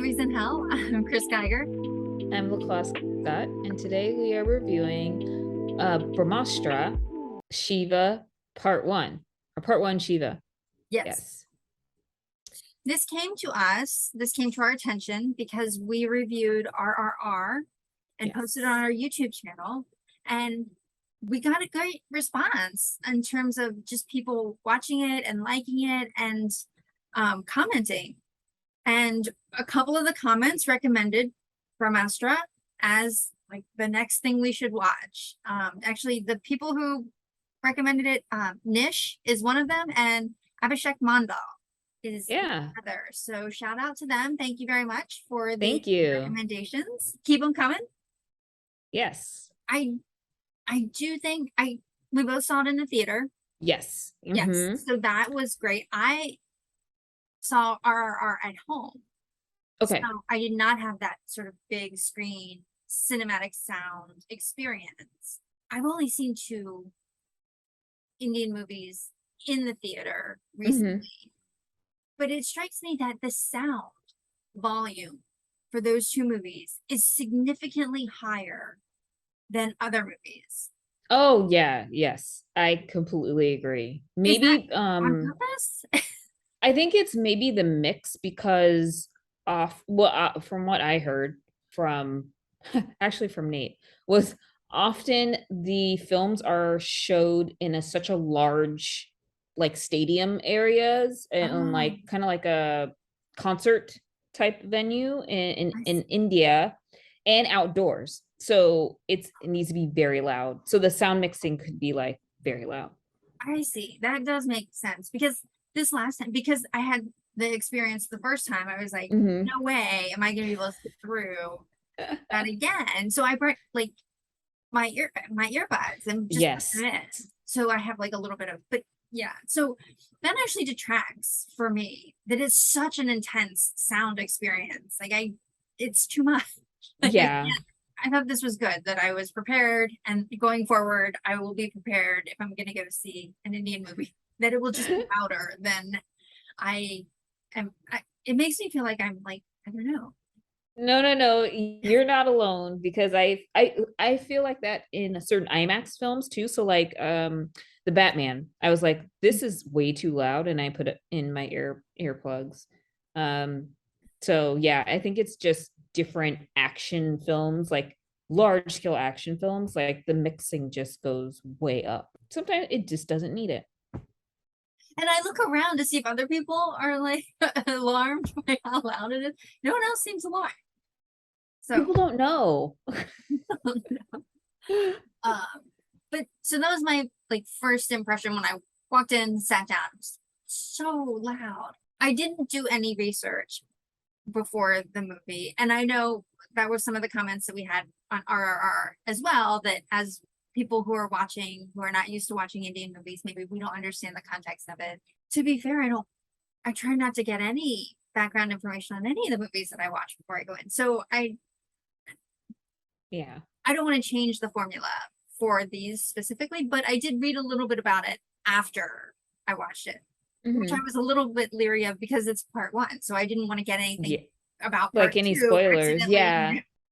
Movies in Hell. I'm Chris Geiger. I'm LaClasse Scott, and today we are reviewing Brahmastra, Shiva, Part 1, or Part 1 Shiva. Yes. Yes. This came to our attention because we reviewed RRR and posted it on our YouTube channel, and we got a great response in terms of just people watching it and liking it and commenting. And a couple of the comments recommended Brahmastra as like the next thing we should watch. Actually, the people who recommended it, Nish is one of them, and Abhishek Mondal is the other. So shout out to them. Thank you very much for the recommendations. Keep them coming. Yes. I do think we both saw it in the theater. Yes. Yes. So that was great. I saw RRR at home. Okay. So I did not have that sort of big screen cinematic sound experience. I've only seen 2 Indian movies in the theater recently, but it strikes me that the sound volume for those 2 movies is significantly higher than other movies. Oh yeah, yes, I completely agree. Maybe on purpose? I think it's maybe the mix because from what I heard from actually from Nate was often the films are showed in such a large like stadium areas and like kind of like a concert type venue in India and outdoors. So it needs to be very loud. So the sound mixing could be like very loud. I see. That does make sense because this last time, because I had the experience the first time, I was like, no way am I going to be able to sit through that again. So I brought like my earbuds and just put it in. So I have like a little bit of, but yeah. So that actually detracts for me. That is such an intense sound experience. Like it's too much. Like, I thought this was good, that I was prepared, and going forward, I will be prepared if I'm going to go see an Indian movie, that it will just be louder than I am. It makes me feel like I'm like, I don't know. No, you're not alone because I feel like that in certain IMAX films too. So like the Batman, I was like, this is way too loud, and I put it in my earplugs. So yeah, I think it's just different action films, like large scale action films, like the mixing just goes way up. Sometimes it just doesn't need it. And I look around to see if other people are like alarmed by how loud it is. No one else seems alarmed. So people don't know. But so that was my like first impression when I walked in, sat down. It was so loud. I didn't do any research before the movie, and I know that was some of the comments that we had on RRR as well, that as people who are watching, who are not used to watching Indian movies, maybe we don't understand the context of it. To be fair, I try not to get any background information on any of the movies that I watch before I go in. So I don't want to change the formula for these specifically, but I did read a little bit about it after I watched it, which I was a little bit leery of because it's part 1. So I didn't want to get anything about part like any 2 spoilers.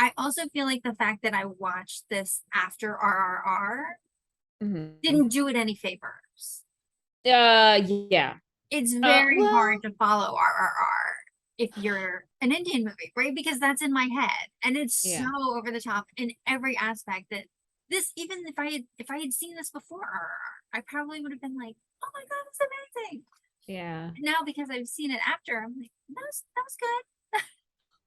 I also feel like the fact that I watched this after RRR didn't do it any favors. It's very hard to follow RRR if you're an Indian movie, right? Because that's in my head, and it's so over the top in every aspect that this, even if I had seen this before RRR, I probably would have been like, oh my god, it's amazing. Yeah. But now because I've seen it after, I'm like, that was good.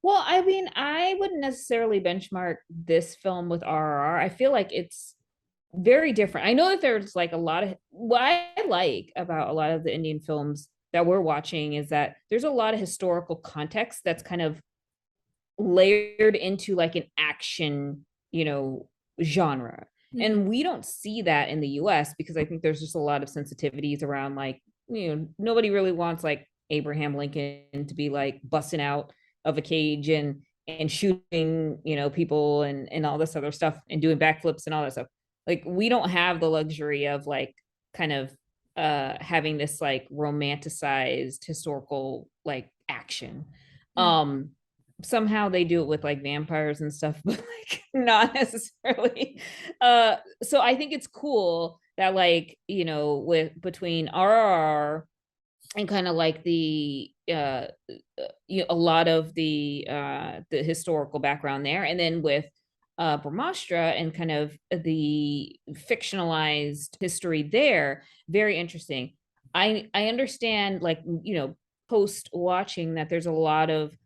Well, I mean, I wouldn't necessarily benchmark this film with RRR. I feel like it's very different. I know that there's like a lot of what I like about a lot of the Indian films that we're watching is that there's a lot of historical context that's kind of layered into like an action, genre. And we don't see that in the US because I think there's just a lot of sensitivities around like, nobody really wants like Abraham Lincoln to be like busting out of a cage and shooting, people and all this other stuff and doing backflips and all that stuff. Like we don't have the luxury of like kind of having this like romanticized historical like action. somehow they do it with like vampires and stuff, but like not necessarily. So I think it's cool that, like, you know, with between RRR and kind of like a lot of the historical background there, and then with Brahmastra and kind of the fictionalized history there, very interesting. I understand, like, you know, post watching that there's a lot of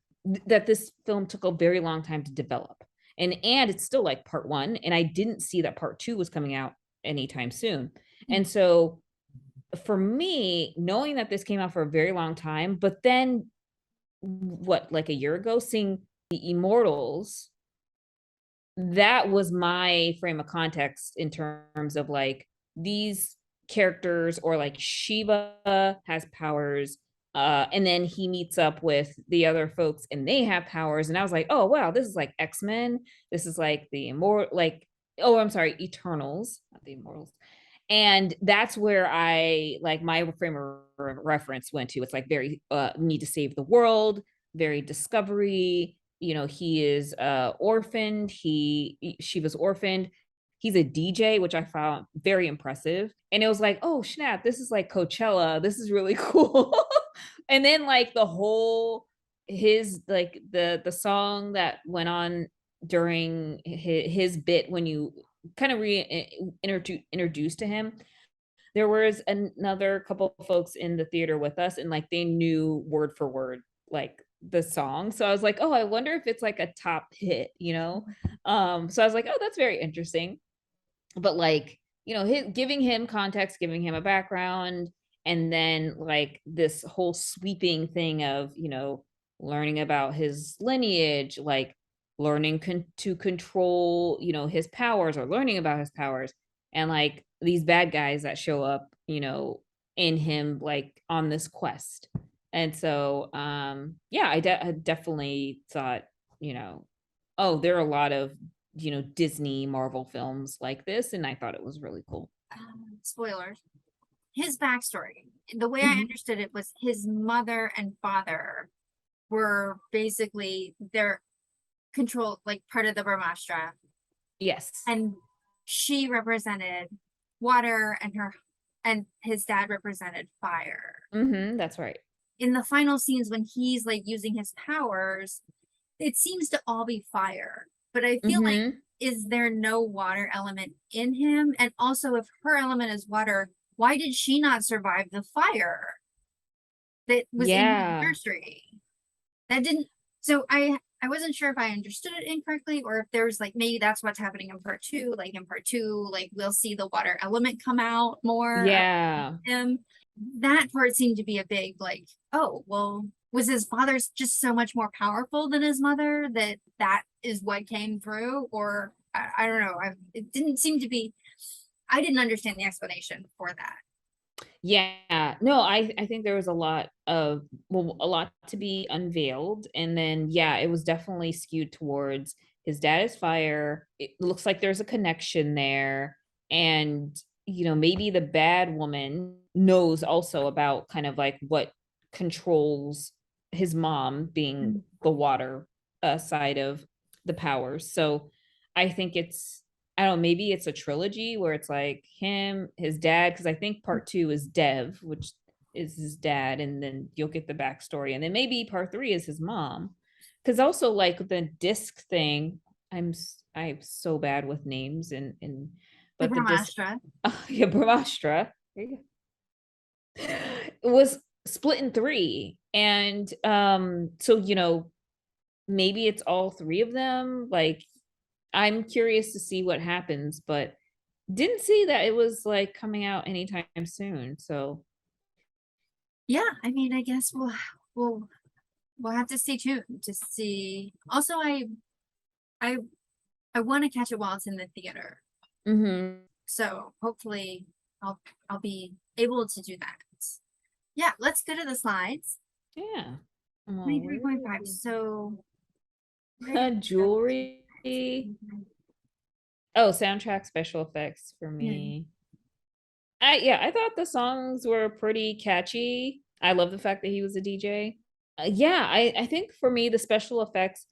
that this film took a very long time to develop, and it's still like part one, and I didn't see that part two was coming out anytime soon. And so for me, knowing that this came out for a very long time, but then what, like a year ago, seeing the Immortals, that was my frame of context in terms of like these characters, or like Shiva has powers, and then he meets up with the other folks and they have powers, and I was like, oh wow, this is like X-Men, this is like the immortal, like, oh, I'm sorry, Eternals, not the Immortals. And that's where I, like, my frame of reference went to. It's like very need to save the world, very Discovery. You know, he is orphaned, she was orphaned, he's a DJ, which I found very impressive. And it was like, oh snap, this is like Coachella, this is really cool. And then like the whole, his like the song that went on during his bit, when you kind of introduced to him, there was another couple of folks in the theater with us, and like they knew word for word like the song. So I was like, oh, I wonder if it's like a top hit, you know. So I was like, oh, that's very interesting. But like, you know, giving him context, giving him a background, and then like this whole sweeping thing of, you know, learning about his lineage, like learning to control, you know, his powers, or learning about his powers, and like these bad guys that show up, you know, in him, like on this quest. And so yeah, I definitely thought, you know, oh, there are a lot of, you know, Disney Marvel films like this, and I thought it was really cool. Spoilers. His backstory, the way I Mhm. understood it, was his mother and father were basically their control, like part of the Brahmastra, Yes. and she represented water, and his dad represented fire. That's right. In the final scenes when he's like using his powers, it seems to all be fire. But I feel like, Mhm. is there no water element in him? And also, if her element is water, why did she not survive the fire that was in his Yeah. nursery? That didn't, so I wasn't sure if I understood it incorrectly, or if there's like, maybe that's what's happening in part two. Like in part two, like we'll see the water element come out more of Yeah. him. That part seemed to be a big like, oh well, was his father just so much more powerful than his mother that that is what came through? Or I don't know. It didn't seem to be, I didn't understand the explanation for that. Yeah. No, I think there was a lot of, well, a lot to be unveiled. And then yeah, it was definitely skewed towards his dad is fire. It looks like there's a connection there. And, you know, maybe the bad woman knows also about kind of like what controls his mom, being the water side of the powers. So I think it's, I don't know, maybe it's a trilogy where it's like him, his dad, because I think part two is Dev, which is his dad, and then you'll get the backstory. And then maybe part three is his mom. Because also like the disc thing, I'm so bad with names, and The but the disc, Brahmastra. yeah, Brahmastra, there you go, it was split in three. And so, you know, maybe it's all three of them. Like, I'm curious to see what happens, but didn't see that it was like coming out anytime soon. So Yeah, I mean, I guess we'll we'll have to stay tuned to see. Also, I I want to catch it while it's in the theater. mhm. So hopefully I'll be able to do that. Yeah, let's go to the slides. Yeah. Oh, 23.5. So jewelry. Oh, soundtrack special effects for yeah. me. I thought the songs were pretty catchy. I love the fact that he was a DJ. Yeah, I think for me the special effects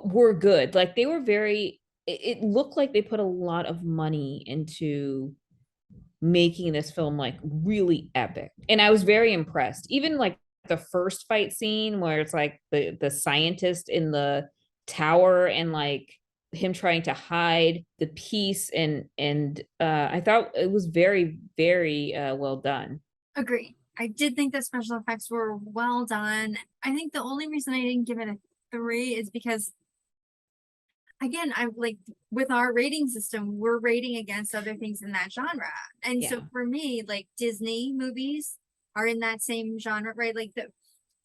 were good. Like they were very. It looked like they put a lot of money into making this film like really epic, and I was very impressed. Even like the first fight scene where it's like the scientist in the tower and like him trying to hide the piece, and I thought it was very well done. Agree. I did think the special effects were well done. I think the only reason I didn't give it a 3 is because, again, I like with our rating system, we're rating against other things in that genre. And so Yeah. for me, like Disney movies are in that same genre, right? Like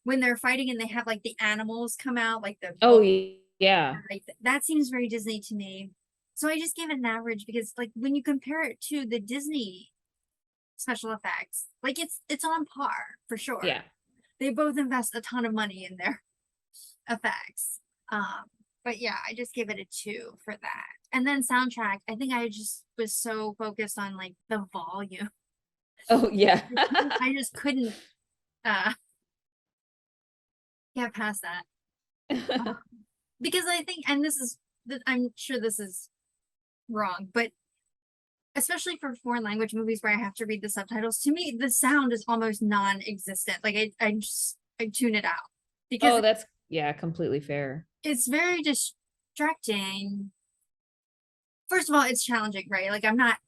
when they're fighting and they have like the animals come out, like the Oh yeah. like that seems very Disney to me. So I just gave it an average because like when you compare it to the Disney special effects, like it's on par for sure. Yeah. They both invest a ton of money in their effects. But yeah, I just gave it a 2 for that. And then soundtrack, I think I just was so focused on like the volume. Oh yeah. I just couldn't uh get past that. Because I think, and this is, I'm sure this is wrong, but especially for foreign language movies where I have to read the subtitles, to me the sound is almost non-existent. Like I tune it out because Oh, that's yeah, completely fair. it's very distracting. First of all, it's challenging, right? Like I'm not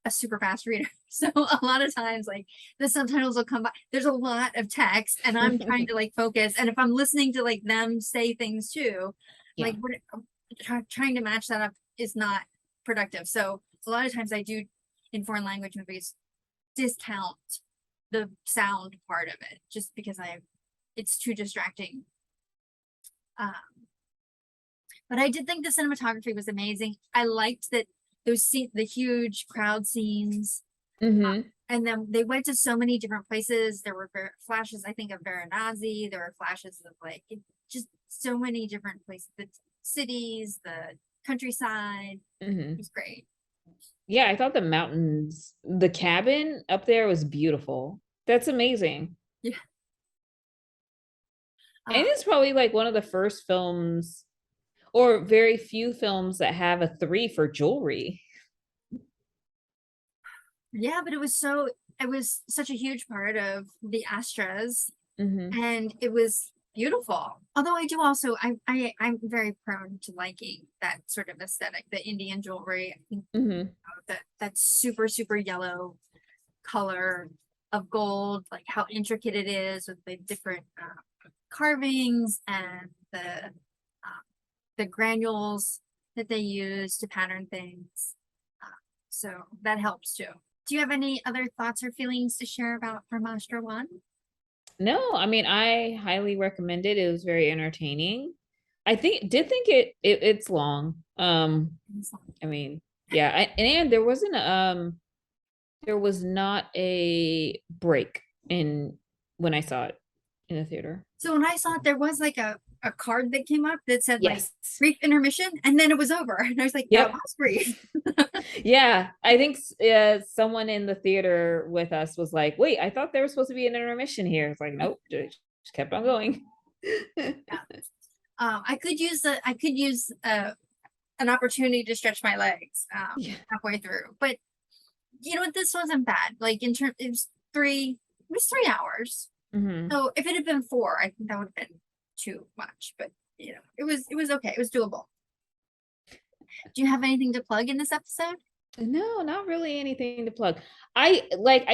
a super fast reader. So a lot of times like the subtitles will come by. There's a lot of text and I'm trying to like focus. And if I'm listening to like them say things too, Yeah. like trying to match that up is not productive. So a lot of times I do in foreign language movies discount the sound part of it just because it's too distracting. Um, but I did think the cinematography was amazing. I liked that the huge crowd scenes. Mm-hmm. And then they went to so many different places. There were flashes, I think, of Varanasi. There were flashes of like just so many different places, the cities, the countryside. Mm-hmm. It was great. Yeah, I thought the mountains, the cabin up there was beautiful. That's amazing. Yeah. And it's probably like one of the first films or very few films that have a 3 for jewelry. Yeah, but it was such a huge part of the Astras, Mm-hmm. and it was beautiful. Although I do also I'm very prone to liking that sort of aesthetic, the Indian jewelry. I think Mm-hmm. that super yellow color of gold, like how intricate it is with the different carvings and the granules that they use to pattern things. So that helps too. Do you have any other thoughts or feelings to share about Brahmastra 1? No, I mean I highly recommend it. It was very entertaining. I think it's long. I mean, yeah, and there was not a break in when I saw it in the theater. So when I saw it, there was like a card that came up that said like Yes. brief intermission, and then it was over. And I was like, that Yep. was brief. Yeah, I think someone in the theater with us was like, "Wait, I thought there was supposed to be an intermission here." It's like, nope, just kept on going. Yeah. I could use an opportunity to stretch my legs Yeah. halfway through. But you know what, this wasn't bad. Like it was 3 hours. Mm-hmm. So if it had been 4, I think that would have been too much. But it was okay. It was doable. Do you have anything to plug in this episode? No, not really anything to plug. I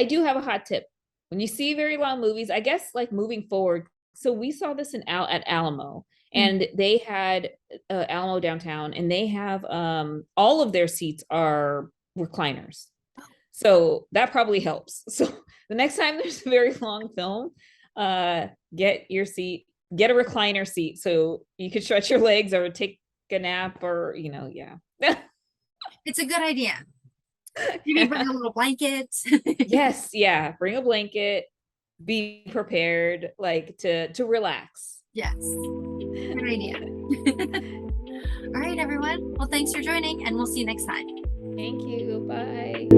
do have a hot tip. When you see very long movies, I guess like moving forward. So we saw this at Alamo, and they had Alamo downtown, and they have all of their seats are recliners. So that probably helps. So the next time there's a very long film, get your seat, get a recliner seat so you could stretch your legs or take a nap or yeah. It's a good idea. Maybe bring a little blanket. Yes, yeah. Bring a blanket. Be prepared, like to relax. Yes. Good idea. All right, everyone. Well, thanks for joining, and we'll see you next time. Thank you. Bye.